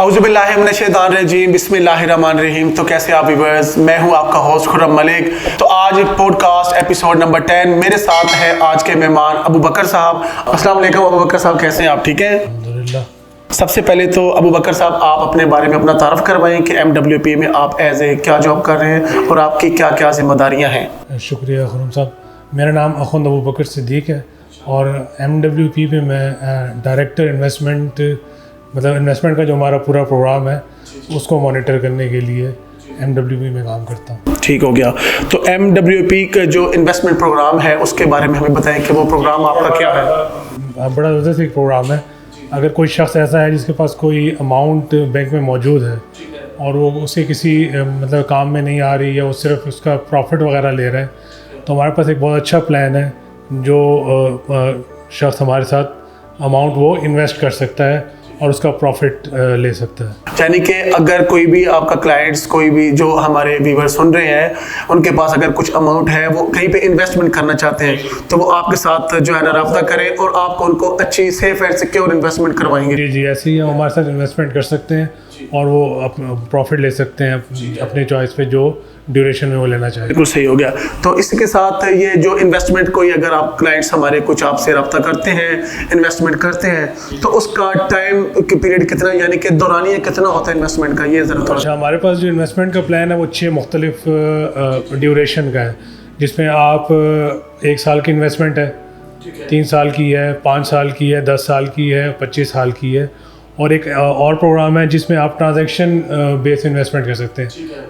औज़ुबिल्लाहिमिनश्शैतानिर्रजीम बिस्मिल्लाहिर्रहमानिर्रहीम। तो कैसे आप व्यूअर्स, मैं हूं आपका होस्ट खुर्रम मलिक। तो आज पॉडकास्ट एपिसोड नंबर 10 मेरे साथ है आज के मेहमान अबू बकर साहब। अस्सलाम वालेकुम अबू बकर साहब, कैसे हैं आप? ठीक हैं अल्हम्दुलिल्लाह। सबसे पहले तो अबू बकर साहब आप अपने बारे में अपना तारफ़ करवाएं कि MWP में आप एज ए क्या जॉब कर रहे हैं और आपकी क्या क्या जिम्मेदारियाँ हैं। शुक्रिया खुर्रम साहब, मेरा नाम अखुंद अबू बकर सिद्दीक है और MWP में मैं डायरेक्टर इन्वेस्टमेंट मतलब इन्वेस्टमेंट का जो हमारा पूरा प्रोग्राम है उसको मॉनिटर करने के लिए MWP में काम करता हूँ। ठीक हो गया। तो MWP का जो इन्वेस्टमेंट प्रोग्राम है उसके बारे में हमें बताएं कि वो प्रोग्राम आपका क्या है। बड़ा ज़बरदस्त एक प्रोग्राम है। अगर कोई शख्स ऐसा है जिसके पास कोई अमाउंट बैंक में मौजूद है और वो उसे किसी मतलब काम में नहीं आ रही है, वो सिर्फ उसका प्रॉफिट वगैरह ले रहा है, तो हमारे पास एक बहुत अच्छा प्लान है जो शख्स हमारे साथ अमाउंट वो इन्वेस्ट कर सकता है और उसका प्रॉफिट ले सकता है। यानी कि अगर कोई भी आपका क्लाइंट्स, कोई भी जो हमारे व्यूवर सुन रहे हैं, उनके पास अगर कुछ अमाउंट है, वो कहीं पे इन्वेस्टमेंट करना चाहते हैं, तो वो आपके साथ जो है ना रब्ता करें और आपको उनको अच्छी सेफ एंड सिक्योर इन्वेस्टमेंट करवाएंगे। जी जी, ऐसे ही हम हमारे साथ इन्वेस्टमेंट कर सकते हैं और वो प्रॉफिट ले सकते हैं अपने चॉइस पे जो ड्यूरेशन में वो लेना चाहिए। बिल्कुल सही हो गया। तो इसके साथ ये जो इन्वेस्टमेंट कोई अगर आप क्लाइंट्स हमारे कुछ आपसे रब्ता करते हैं, इन्वेस्टमेंट करते हैं, तो उसका टाइम की पीरियड कितना, यानी कि दौरानिया कितना होता है इन्वेस्टमेंट का, ये ज़रा थोड़ा। अच्छा, हमारे पास जो इन्वेस्टमेंट का प्लान है वो 6 मुख्तलिफ ड्यूरेशन का है, जिसमें आप 1 साल की इन्वेस्टमेंट है, 3 साल की है, 5 साल की है, 10 साल की है, 25 साल की है, और एक और प्रोग्राम है जिसमें आप ट्रांजैक्शन बेस्ड इन्वेस्टमेंट कर सकते हैं।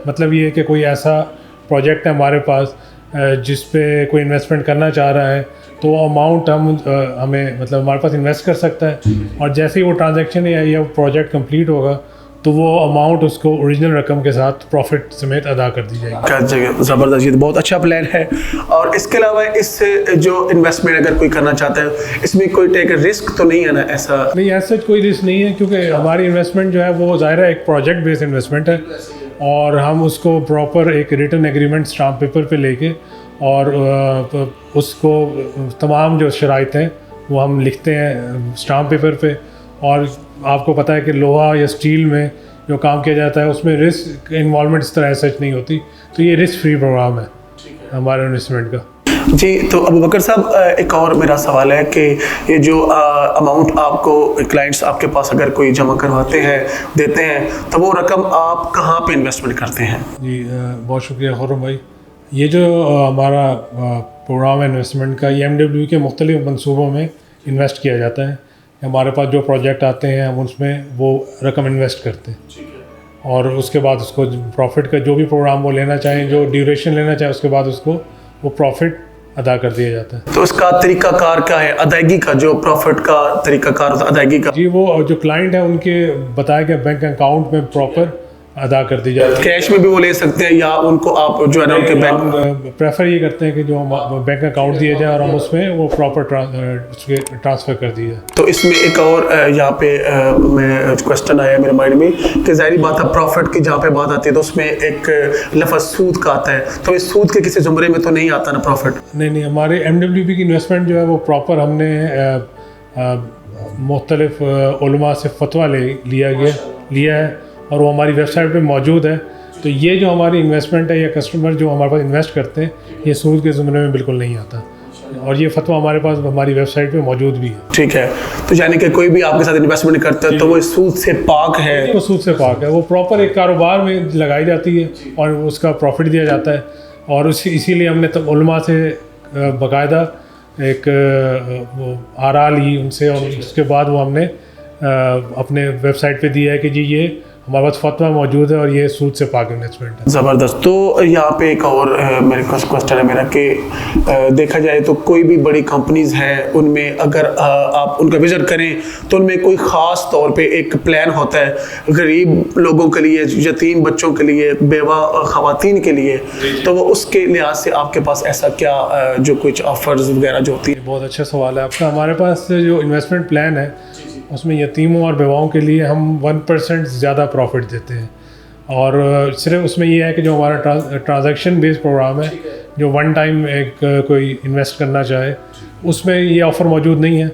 मतलब ये है कि कोई ऐसा प्रोजेक्ट है हमारे पास जिस पे कोई इन्वेस्टमेंट करना चाह रहा है, तो वो अमाउंट हमें मतलब हमारे पास इन्वेस्ट कर सकता है, और जैसे ही वो ट्रांजैक्शन या प्रोजेक्ट कंप्लीट होगा तो वो अमाउंट उसको ओरिजिनल रकम के साथ प्रॉफिट समेत अदा कर दी जाएगी। ज़बरदस्त, ये तो बहुत अच्छा प्लान है। और इसके अलावा इससे जो इन्वेस्टमेंट अगर कोई करना चाहता है, इसमें कोई टेक रिस्क तो नहीं है ना? ऐसा नहीं, ऐसा कोई रिस्क नहीं है, क्योंकि हमारी इन्वेस्टमेंट जो है वो ज़ाहिर है एक प्रोजेक्ट बेस्ड इन्वेस्टमेंट है, और हम उसको प्रॉपर एक रिटन एग्रीमेंट स्टाम्प पेपर पे लेके और उसको तमाम जो शराइत हैं वो हम लिखते हैं स्टाम्प पेपर पे। और आपको पता है कि लोहा या स्टील में जो काम किया जाता है उसमें रिस्क इन्वॉल्वमेंट इस तरह सच नहीं होती, तो ये रिस्क फ्री प्रोग्राम है हमारे इन्वेस्टमेंट का। जी। तो अबू बकर साहब, एक और मेरा सवाल है कि ये जो अमाउंट आपको क्लाइंट्स आपके पास अगर कोई जमा करवाते हैं, देते हैं, तो वो रकम आप कहाँ पे इन्वेस्टमेंट करते हैं? जी, बहुत शुक्रिया खुर्रम भाई। ये जो हमारा प्रोग्राम है इन्वेस्टमेंट का, ये MWP के मुख्तलिफ मनसूबों में इन्वेस्ट किया जाता है। हमारे पास जो प्रोजेक्ट आते हैं हम उसमें वो रकम इन्वेस्ट करते हैं, और उसके बाद उसको प्रॉफिट का जो भी प्रोग्राम वो लेना चाहें, जो ड्यूरेशन लेना चाहे, उसके बाद उसको वो प्रॉफिट अदा कर दिया जाता है। तो उसका तरीकाकार क्या है अदायगी का, जो प्रॉफिट का तरीकाकार होता है अदायगी का? जी, वो जो क्लाइंट है उनके बताया गया बैंक अकाउंट में प्रॉपर अदा कर दी जाती है। कैश में भी वो ले सकते हैं या उनको आप जो है ना उनके बैंक प्रेफर ये करते हैं कि जो बैंक अकाउंट दिए जाए और हम उसमें वो प्रॉपर ट्रांसफ़र कर दिए। तो इसमें एक और यहाँ पे मैं क्वेश्चन आया मेरे माइंड में कि ज़ाहिर बात है प्रॉफिट की जहाँ पे बात आती है तो उसमें एक लफ्ज़ सूद का आता है, तो इस सूद के किसी ज़ुमरे में तो नहीं आता ना प्रॉफिट? नहीं, हमारे MWP की इन्वेस्टमेंट जो है वो प्रॉपर हमने मुख्तलिफ उलमा से फतवा लिया है और वो हमारी वेबसाइट पे मौजूद है। तो ये जो हमारी इन्वेस्टमेंट है या कस्टमर जो हमारे पास इन्वेस्ट करते हैं, ये सूद के ज़ुमरे में बिल्कुल नहीं आता, और ये फतवा हमारे पास हमारी वेबसाइट पे मौजूद भी है। ठीक है। तो यानी कि कोई भी आपके साथ इन्वेस्टमेंट करता है तो वो सूद से पाक है? वो सूद से पाक है, वो प्रॉपर एक कारोबार में लगाई जाती है और उसका प्रॉफिट दिया जाता है, और इसीलिए हमने तो उलमा से बाकायदा एक आरा ली उनसे, और उसके बाद वो हमने अपने वेबसाइट पे दिया है कि जी ये हमारे पास फतवा मौजूद है और ये सूद से पाक इन्वेस्टमेंट है। ज़बरदस्त। तो यहाँ पे एक और मेरे पास क्वेश्चन है मेरा कि देखा जाए तो कोई भी बड़ी कंपनीज़ हैं, उनमें अगर आप उनका विज़िट करें तो उनमें कोई ख़ास तौर पे एक प्लान होता है गरीब लोगों के लिए, यतीम बच्चों के लिए, बेवा ख़वातीन के लिए, तो वो उसके लिहाज से आपके पास ऐसा क्या जो कुछ ऑफर्स वगैरह जो होती है? बहुत अच्छा सवाल है आपका। हमारे पास जो इन्वेस्टमेंट प्लान है उसमें यतीमों और बेवाओं के लिए हम 1% ज़्यादा प्रॉफिट देते हैं, और सिर्फ उसमें ये है कि जो हमारा ट्रांजैक्शन बेस्ड प्रोग्राम है, जो वन टाइम एक कोई इन्वेस्ट करना चाहे, उसमें ये ऑफ़र मौजूद नहीं है।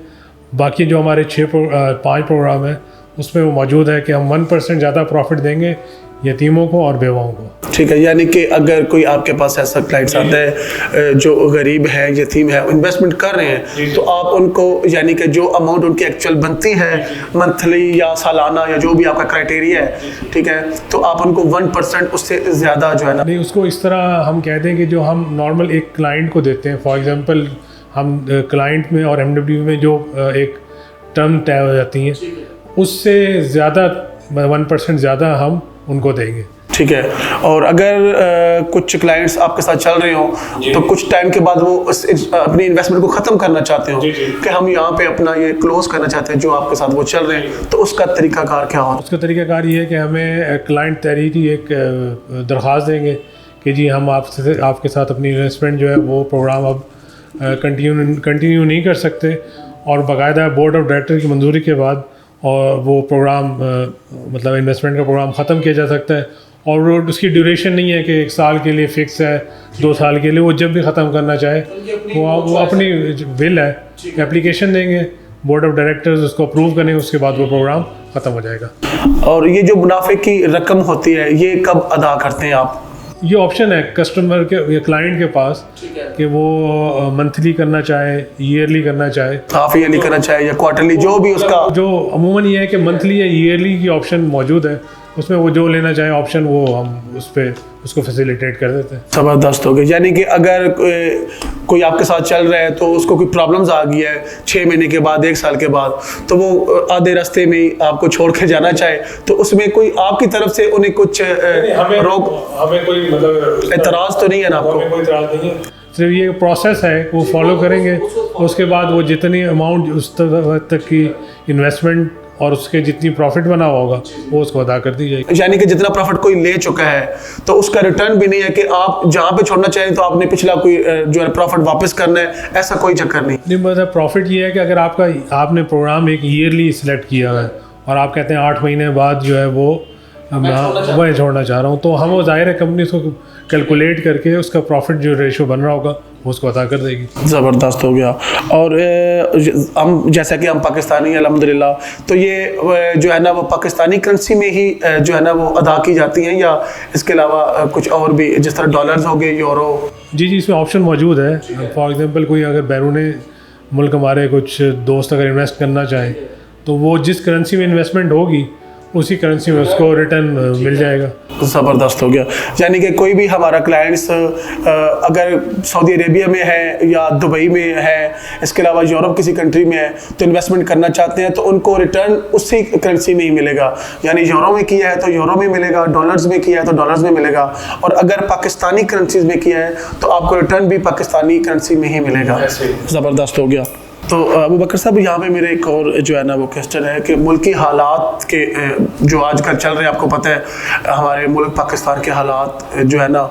बाकी जो हमारे 5 प्रोग्राम है उसमें वो मौजूद है कि हम 1% ज़्यादा प्रॉफिट देंगे यतीमों को और बेवाओं को। ठीक है, यानी कि अगर कोई आपके पास ऐसा क्लाइंट्स आता है जो गरीब है, यतीम है, इन्वेस्टमेंट कर रहे हैं, तो आप उनको यानी कि जो अमाउंट उनकी एक्चुअल बनती है मंथली या सालाना या जो भी आपका क्राइटेरिया है, ठीक है, तो आप उनको 1% उससे ज़्यादा जो है ना। नहीं, उसको इस तरह हम कह दें कि जो हम नॉर्मल एक क्लाइंट को देते हैं, फॉर एग्जांपल हम क्लाइंट में और एमडब्ल्यू में जो एक टर्म तय हो जाती हैं, उससे ज़्यादा 1% ज़्यादा हम उनको देंगे। ठीक है, और अगर कुछ क्लाइंट्स आपके साथ चल रहे हो तो कुछ टाइम के बाद वो अपनी इन्वेस्टमेंट को ख़त्म करना चाहते हो कि हम यहाँ पे अपना ये क्लोज करना चाहते हैं जो आपके साथ वो चल रहे हैं, तो उसका तरीकाकार क्या होगा? उसका तरीकाकार ये है कि हमें क्लाइंट तहरीरी एक दरख्वास्त देंगे कि जी हम आपके साथ अपनी इन्वेस्टमेंट जो है वो प्रोग्राम अब कंटिन्यू नहीं कर सकते, और बाकायदा बोर्ड ऑफ डायरेक्टर की मंजूरी के बाद और वो प्रोग्राम मतलब इन्वेस्टमेंट का प्रोग्राम ख़त्म किया जा सकता है, और वो उसकी ड्यूरेशन नहीं है कि 1 साल के लिए फ़िक्स है, 2 साल के लिए, वो जब भी ख़त्म करना चाहे वो अपनी विल है एप्लीकेशन देंगे, बोर्ड ऑफ डायरेक्टर्स उसको अप्रूव करेंगे, उसके बाद वो प्रोग्राम ख़त्म हो जाएगा। और ये जो मुनाफे की रकम होती है ये कब अदा करते हैं आप? ये ऑप्शन है कस्टमर के या क्लाइंट के पास कि वो मंथली करना चाहे, ईयरली करना चाहे, हाफ ईयरली करना चाहे या क्वार्टरली, जो भी उसका जो अमूमन ये है कि मंथली या ईयरली की ऑप्शन मौजूद है, उसमें वो जो लेना चाहे ऑप्शन वो हम उस पर उसको फैसिलिटेट कर देते हैं। ज़बरदस्त हो गया। यानी कि अगर कोई आपके साथ चल रहा है तो उसको कोई प्रॉब्लम्स आ गई है 6 महीने के बाद, 1 साल के बाद, तो वो आधे रास्ते में ही आपको छोड़ के जाना चाहे, तो उसमें कोई आपकी तरफ से उन्हें कुछ हमें कोई मतलब एतराज़ तो नहीं है ना आपको? कोई एतराज़ नहीं है, सिर्फ ये प्रोसेस है वो फॉलो करेंगे, उसके बाद वो जितनी अमाउंट उस तक की इन्वेस्टमेंट और उसके जितनी प्रॉफिट बना हुआ होगा वो उसको अदा कर दी जाएगी। यानी कि जितना प्रॉफिट कोई ले चुका है तो उसका रिटर्न भी नहीं है कि आप जहाँ पे छोड़ना चाहें तो आपने पिछला कोई जो है प्रॉफिट वापस करना है, ऐसा कोई चक्कर नहीं। मतलब प्रॉफिट ये है कि अगर आपने प्रोग्राम एक ईयरली सिलेक्ट किया है और आप कहते हैं 8 महीने बाद जो है वो मैं छोड़ना चाह रहा हूँ, तो हम वो ज़ाहिर है कंपनी उसको कैलकुलेट करके उसका प्रॉफिट जो रेशो बन रहा होगा वो उसको अदा कर देगी। ज़बरदस्त हो गया। और हम जैसा कि हम पाकिस्तानी अल्हम्दुलिल्लाह, तो ये जो है ना वो पाकिस्तानी करेंसी में ही जो है ना वो अदा की जाती हैं, या इसके अलावा कुछ और भी जिस तरह डॉलर्स हो गए, यूरो? जी, इसमें ऑप्शन मौजूद है। फॉर एग्जांपल कोई अगर बैरून मुल्क हमारे कुछ दोस्त अगर इन्वेस्ट करना चाहें तो वो जिस करेंसी में इन्वेस्टमेंट होगी उसी करेंसी में उसको रिटर्न मिल जाएगा। ज़बरदस्त हो गया। यानी कि कोई भी हमारा क्लाइंट्स अगर सऊदी अरेबिया में है या दुबई में है, इसके अलावा यूरोप किसी कंट्री में है, तो इन्वेस्टमेंट करना चाहते हैं तो उनको रिटर्न उसी करेंसी में ही मिलेगा। यानी यूरो में किया है तो यूरो में मिलेगा, डॉलर्स में किया है तो डॉलर्स में मिलेगा, और अगर पाकिस्तानी करेंसीज में किया है तो आपको रिटर्न भी पाकिस्तानी करेंसी में ही मिलेगा। ज़बरदस्त हो गया। तो अबू बकर साहब, यहाँ पे मेरे एक और जो है ना वो क्वेश्चन है कि मुल्की हालात के जो आजकल चल रहे हैं, आपको पता है हमारे मुल्क पाकिस्तान के हालात जो है ना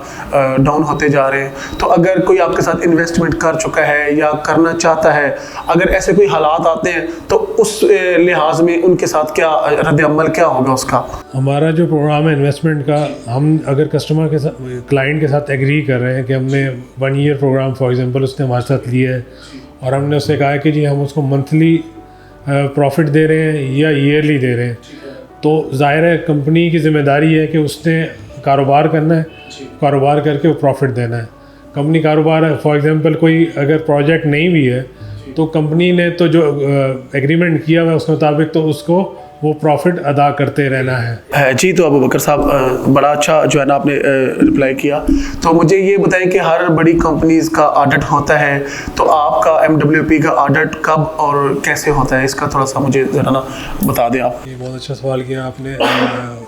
डाउन होते जा रहे हैं, तो अगर कोई आपके साथ इन्वेस्टमेंट कर चुका है या करना चाहता है, अगर ऐसे कोई हालात आते हैं तो उस लिहाज में उनके साथ क्या रद्द-ए-अमल क्या होगा उसका? हमारा जो प्रोग्राम है इन्वेस्टमेंट का, हम अगर कस्टमर के साथ, क्लाइंट के साथ एग्री कर रहे हैं कि हमने 1 ईयर प्रोग्राम फॉर एग्जांपल उसने हमारे साथ लिया है और हमने उससे कहा है कि जी हम उसको मंथली प्रॉफिट दे रहे हैं या ईयरली दे रहे हैं, तो जाहिर है कंपनी की जिम्मेदारी है कि उसने कारोबार करना है, कारोबार करके वो प्रॉफिट देना है। कंपनी कारोबार, फॉर एग्जांपल कोई अगर प्रोजेक्ट नहीं भी है तो कंपनी ने तो जो एग्रीमेंट किया हुआ है उस मुताबिक तो उसको वो प्रॉफिट अदा करते रहना है। जी, तो अबू बकर साहब बड़ा अच्छा जो है ना आपने रिप्लाई किया। तो मुझे ये बताएं कि हर बड़ी कंपनीज़ का ऑडिट होता है, तो आपका MWP का ऑडिट कब और कैसे होता है, इसका थोड़ा सा मुझे ज़रा ना बता दें आप। ये बहुत अच्छा सवाल किया आपने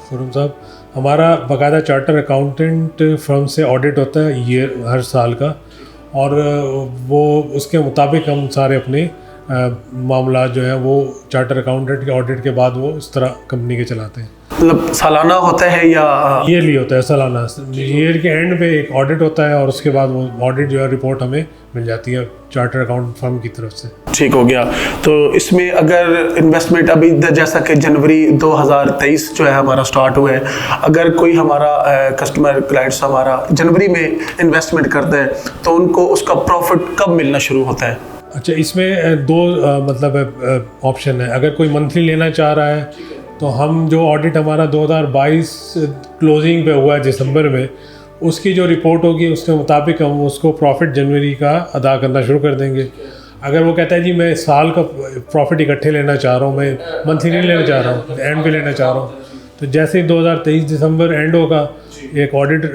खुरम साहब। हमारा बाकायदा चार्टर अकाउंटेंट फर्म से ऑडिट होता है हर साल का, और वो उसके मुताबिक हम सारे अपने मामला जो है वो चार्टर अकाउंटेंट के ऑडिट के बाद वो इस तरह कंपनी के चलाते हैं। मतलब सालाना होता है या ईयरली होता है? सालाना। ईयर के एंड पे एक ऑडिट होता है और उसके बाद वो ऑडिट जो है रिपोर्ट हमें मिल जाती है चार्टर अकाउंट फर्म की तरफ से। ठीक हो गया। तो इसमें अगर इन्वेस्टमेंट अभी जैसा कि जनवरी 2023 जो है हमारा स्टार्ट हुआ है, अगर कोई हमारा कस्टमर क्लाइंट्स हमारा जनवरी में इन्वेस्टमेंट करते हैं तो उनको उसका प्रॉफिट कब मिलना शुरू होता है? अच्छा, इसमें 2 मतलब ऑप्शन है। अगर कोई मंथली लेना चाह रहा है तो हम जो ऑडिट हमारा 2022 क्लोजिंग पे हुआ है दिसंबर में, उसकी जो रिपोर्ट होगी उसके मुताबिक हम उसको प्रॉफिट जनवरी का अदा करना शुरू कर देंगे। अगर वो कहता है जी मैं साल का प्रॉफिट इकट्ठे लेना चाह रहा हूँ, मैं मंथली नहीं लेना चाह रहा हूँ, एंड पे लेना चाह रहा हूँ, तो जैसे ही 2023 दिसंबर एंड होगा, एक ऑडिट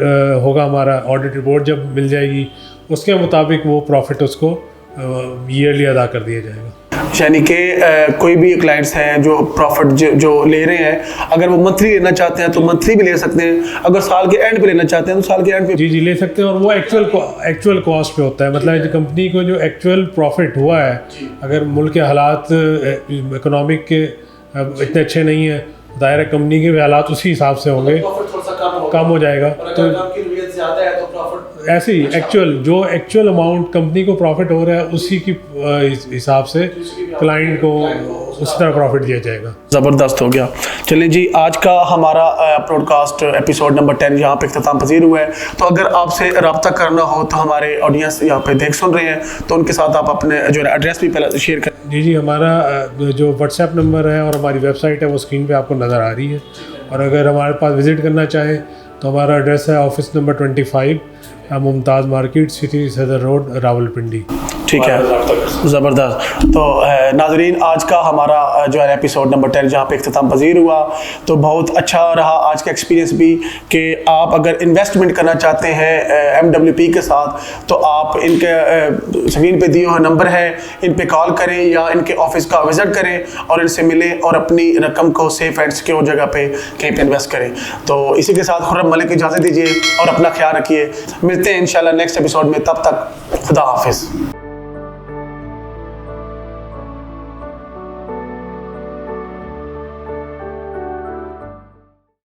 होगा हमारा, ऑडिट रिपोर्ट जब मिल जाएगी उसके मुताबिक वो प्रॉफिट उसको ईयरली अदा कर दिया जाएगा। यानी कि कोई भी क्लाइंट्स हैं जो प्रॉफिट जो ले रहे हैं, अगर वो मंथली लेना चाहते हैं तो मंथली भी ले सकते हैं, अगर साल के एंड पे लेना चाहते हैं तो साल के एंड पे जी ले सकते हैं। और वो एक्चुअल कॉस्ट पे होता है, मतलब कंपनी को जो एक्चुअल प्रॉफिट हुआ है, अगर मुल्क के हालात इकोनॉमिक के इतने अच्छे नहीं है, दायरा कंपनी के भी हालात उसी हिसाब से होंगे, कम हो जाएगा। तो ऐसे ही एक्चुअल अमाउंट कंपनी को प्रॉफिट हो रहा है उसी की हिसाब से क्लाइंट को उस तरह प्रॉफिट दिया जाएगा। ज़बरदस्त हो गया। चलिए जी, आज का हमारा पॉडकास्ट एपिसोड नंबर 10 यहाँ पे इख्तिताम पजीर हुआ है। तो अगर आपसे रब्ता करना हो तो हमारे ऑडियंस यहाँ पे देख सुन रहे हैं, तो उनके साथ आप अपने जो है एड्रेस भी पहले शेयर करें। जी हमारा जो व्हाट्सएप नंबर है और हमारी वेबसाइट है वो स्क्रीन पे आपको नज़र आ रही है। और अगर हमारे पास विज़िट करना चाहें तो हमारा एड्रेस है office number 25, Mumtaz market, city सदर रोड, रावलपिंडी। ठीक है, ज़बरदस्त। तो नाज़रीन, आज का हमारा जो है एपिसोड नंबर 10 जहाँ पे इख्तिताम पजीर हुआ, तो बहुत अच्छा रहा आज का एक्सपीरियंस भी कि आप अगर इन्वेस्टमेंट करना चाहते हैं MWP के साथ, तो आप इनके स्क्रीन पे दिए हुए नंबर है, इन पे कॉल करें या इनके ऑफिस का विज़िट करें और इनसे मिलें और अपनी रकम को सेफ एंड सिक्योर जगह पे कहीं पे इन्वेस्ट करें। तो इसी के साथ खुर्रम मलिक इजाज़त दीजिए और अपना ख्याल रखिए। मिलते हैं इंशाल्लाह नेक्स्ट एपिसोड में, तब तक खुदा हाफिज़।